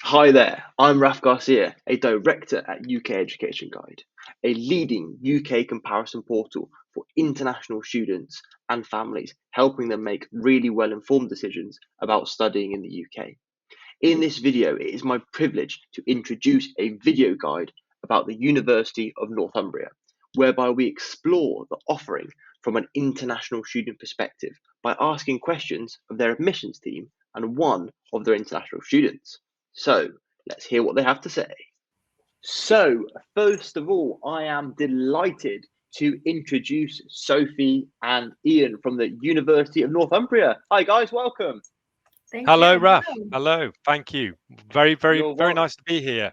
Hi there, I'm Raf Garcia, a director at UK Education Guide, a leading UK comparison portal for international students and families, helping them make really well informed decisions about studying in the UK. In this video, it is my privilege to introduce a video guide about the University of Northumbria, whereby we explore the offering from an international student perspective by asking questions of their admissions team and one of their international students. So let's hear what they have to say. So, first of all, I am delighted to introduce Sophie and Ian from the University of Northumbria. Hi, guys, welcome. Thank you. Hello, Raf. Hello. Hello. Thank you. Very, very, You're very welcome. nice to be here.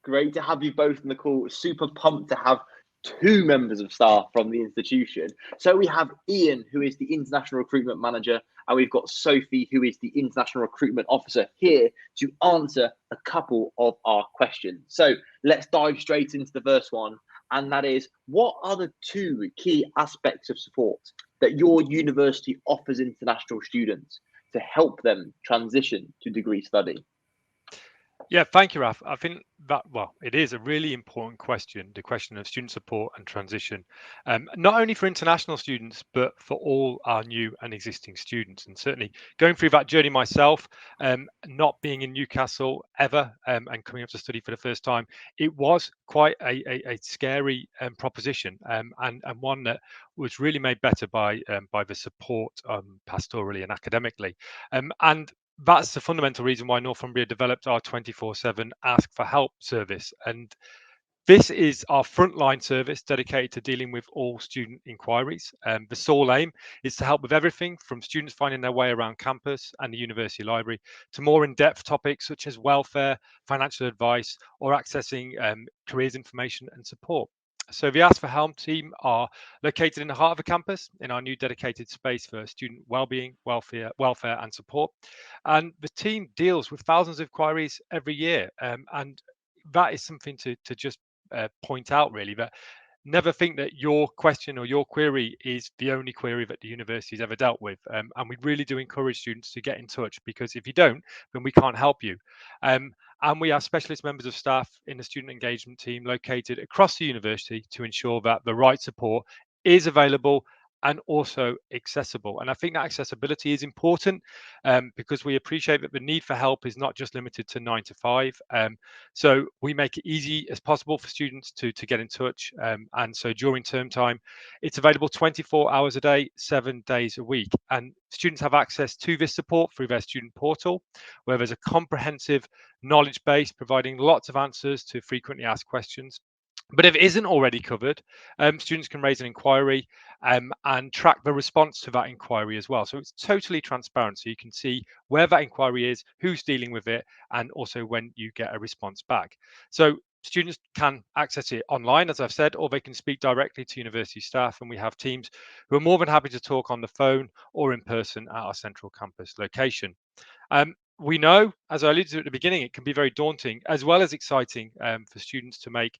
Great to have you both on the call. Super pumped to have two members of staff from the institution. So we have Ian, who is the International Recruitment Manager, and we've got Sophie, who is the International Recruitment Officer, here to answer a couple of our questions. So let's dive straight into the first one, and that is, what are the two key aspects of support that your university offers international students to help them transition to degree study? Yeah, thank you, Raf. I think that, well, it is a really important question, the question of student support and transition, not only for international students, but for all our new and existing students. And certainly going through that journey myself, not being in Newcastle ever and coming up to study for the first time, it was quite a scary proposition and one that was really made better by the support pastorally and academically. And that's the fundamental reason why Northumbria developed our 24/7 Ask for Help service. And this is our frontline service dedicated to dealing with all student inquiries. The sole aim is to help with everything from students finding their way around campus and the university library to more in-depth topics such as welfare, financial advice, or accessing careers information and support. So the Ask for Help team are located in the heart of the campus in our new dedicated space for student wellbeing, welfare and support. And the team deals with thousands of inquiries every year. And that is something to just point out, really, that never think that your question or your query is the only query that the university has ever dealt with. And we really do encourage students to get in touch, because if you don't, then we can't help you. And we have specialist members of staff in the student engagement team located across the university to ensure that the right support is available and also accessible. And I think that accessibility is important because we appreciate that the need for help is not just limited to 9 to 5. So we make it easy as possible for students to get in touch. And so during term time, it's available 24 hours a day, 7 days a week. And students have access to this support through their student portal, where there's a comprehensive knowledge base providing lots of answers to frequently asked questions. But if it isn't already covered, students can raise an inquiry and track the response to that inquiry as well. So it's totally transparent. So you can see where that inquiry is, who's dealing with it, and also when you get a response back. So students can access it online, as I've said, or they can speak directly to university staff. And we have teams who are more than happy to talk on the phone or in person at our central campus location. We know, as I alluded to at the beginning, it can be very daunting as well as exciting for students to make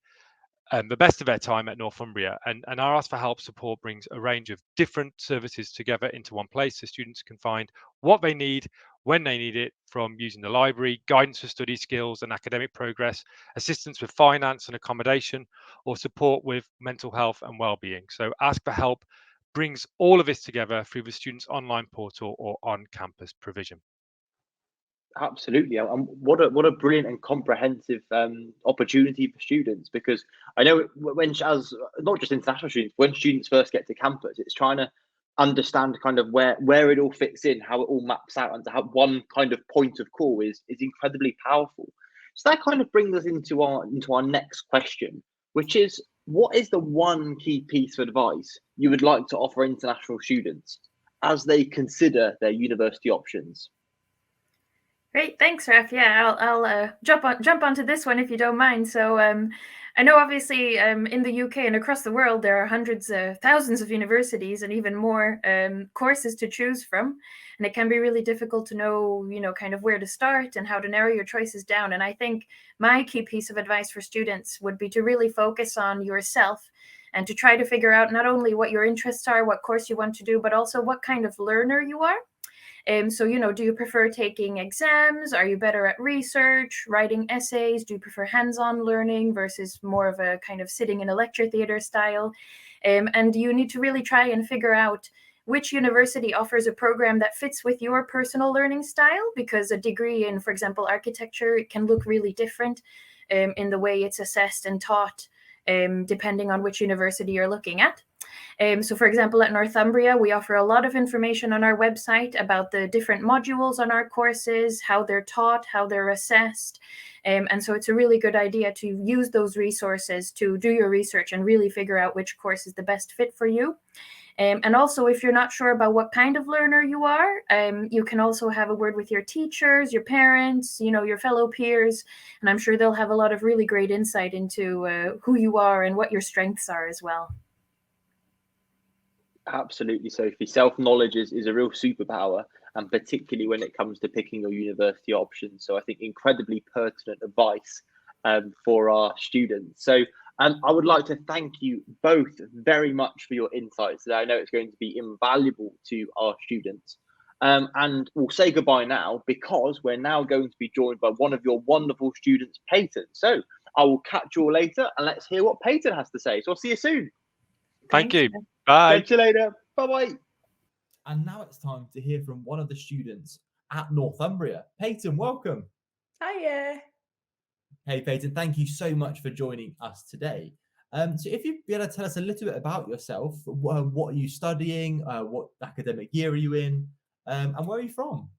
the best of their time at Northumbria. And our Ask for Help support brings a range of different services together into one place so students can find what they need when they need it, from using the library, guidance for study skills and academic progress, assistance with finance and accommodation, or support with mental health and well-being. So Ask for Help brings all of this together through the student's online portal or on-campus provision. Absolutely, and what a brilliant and comprehensive opportunity for students. Because I know when, as not just international students, when students first get to campus, it's trying to understand kind of where it all fits in, how it all maps out, and to have one kind of point of call is incredibly powerful. So that kind of brings us into our next question, which is, what is the one key piece of advice you would like to offer international students as they consider their university options? Great, thanks, Raf. Yeah, I'll jump onto this one if you don't mind. So I know obviously in the UK and across the world there are hundreds, thousands of universities and even more courses to choose from, and it can be really difficult to know, kind of where to start and how to narrow your choices down. And I think my key piece of advice for students would be to really focus on yourself and to try to figure out not only what your interests are, what course you want to do, but also what kind of learner you are. So, do you prefer taking exams? Are you better at research, writing essays? Do you prefer hands-on learning versus more of a kind of sitting in a lecture theater style? And you need to really try and figure out which university offers a program that fits with your personal learning style, because a degree in, for example, architecture, it can look really different in the way it's assessed and taught, depending on which university you're looking at. So, for example, at Northumbria, we offer a lot of information on our website about the different modules on our courses, how they're taught, how they're assessed. And so it's a really good idea to use those resources to do your research and really figure out which course is the best fit for you. And also, if you're not sure about what kind of learner you are, you can also have a word with your teachers, your parents, your fellow peers, and I'm sure they'll have a lot of really great insight into who you are and what your strengths are as well. Absolutely, Sophie. Self-knowledge is a real superpower, and particularly when it comes to picking your university options. So I think incredibly pertinent advice for our students. So I would like to thank you both very much for your insights today. I know it's going to be invaluable to our students. And we'll say goodbye now, because we're now going to be joined by one of your wonderful students, Peyton. So I will catch you all later, and let's hear what Peyton has to say. So I'll see you soon. Thank you. Bye. Catch you later. Bye-bye. And now it's time to hear from one of the students at Northumbria. Peyton, welcome. Hiya. Hey, Peyton, thank you so much for joining us today. So if you'd be able to tell us a little bit about yourself, what are you studying? What academic year are you in? And where are you from?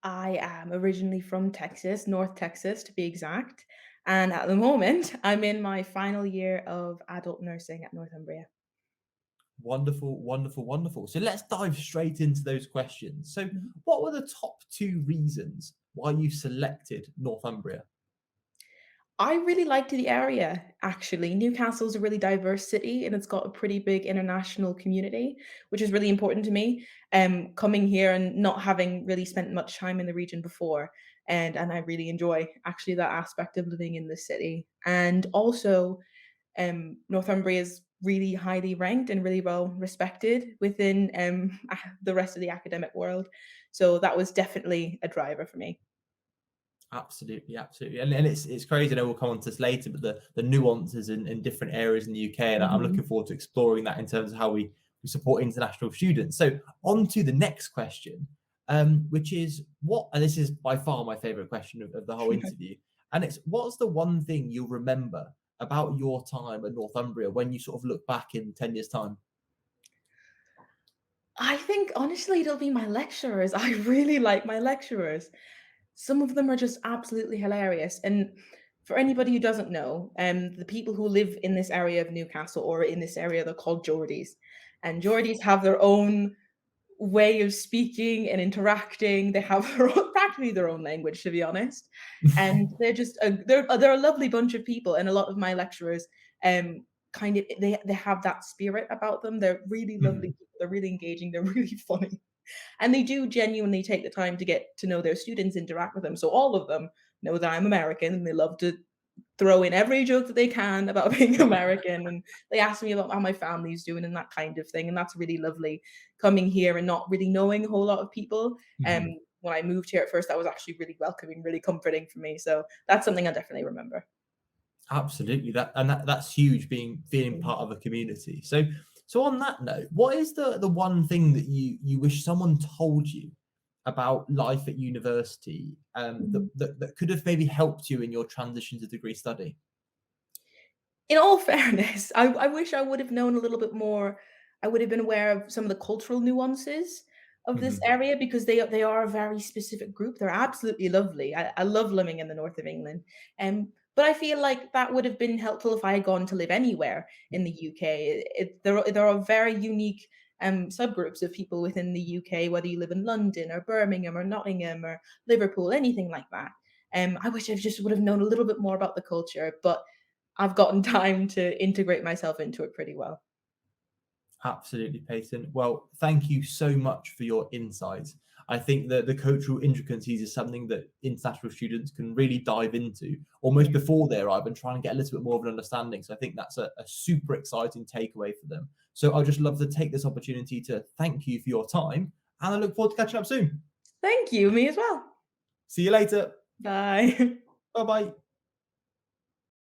I am originally from Texas, North Texas to be exact. And at the moment, I'm in my final year of adult nursing at Northumbria. Wonderful, wonderful, wonderful. So let's dive straight into those questions. So what were the top 2 reasons why you selected Northumbria? I really liked the area, actually. Newcastle's a really diverse city and it's got a pretty big international community, which is really important to me. Coming here and not having really spent much time in the region before. And I really enjoy actually that aspect of living in the city. And also, Northumbria is really highly ranked and really well respected within the rest of the academic world. So that was definitely a driver for me. Absolutely, absolutely. And it's crazy. I know we'll come on to this later, but the nuances in different areas in the UK, and I'm looking forward to exploring that in terms of how we support international students. So on to the next question, which is and this is by far my favorite question of the whole interview, and it's, what's the one thing you'll remember about your time at Northumbria when you sort of look back in 10 years' time? I think honestly it'll be my lecturers. I really like my lecturers. Some of them are just absolutely hilarious. And for anybody who doesn't know, the people who live in this area of Newcastle or in this area, they're called Geordies. And Geordies have their own way of speaking and interacting. They have practically their own language, to be honest. And they're just they're a lovely bunch of people. And a lot of my lecturers kind of they have that spirit about them. They're really lovely people. They're really engaging. They're really funny. And they do genuinely take the time to get to know their students, interact with them. So all of them know that I'm American and they love to throw in every joke that they can about being American. And they ask me about how my family's doing and that kind of thing. And that's really lovely, coming here and not really knowing a whole lot of people. When I moved here at first, that was actually really welcoming, really comforting for me. So that's something I definitely remember. Absolutely. That's huge, being part of a community. So on that note, what is the one thing that you wish someone told you about life at university that could have maybe helped you in your transition to degree study? In all fairness, I wish I would have known a little bit more. I would have been aware of some of the cultural nuances of this area, because they are a very specific group. They're absolutely lovely. I love living in the north of England. But I feel like that would have been helpful if I had gone to live anywhere in the UK. There are very unique subgroups of people within the UK, whether you live in London or Birmingham or Nottingham or Liverpool, anything like that. I wish I just would have known a little bit more about the culture, but I've gotten time to integrate myself into it pretty well. Absolutely, Peyton. Well, thank you so much for your insights. I think that the cultural intricacies is something that international students can really dive into almost before they arrive and try and get a little bit more of an understanding. So I think that's a super exciting takeaway for them. So I'd just love to take this opportunity to thank you for your time and I look forward to catching up soon. Thank you, me as well. See you later. Bye. Bye-bye.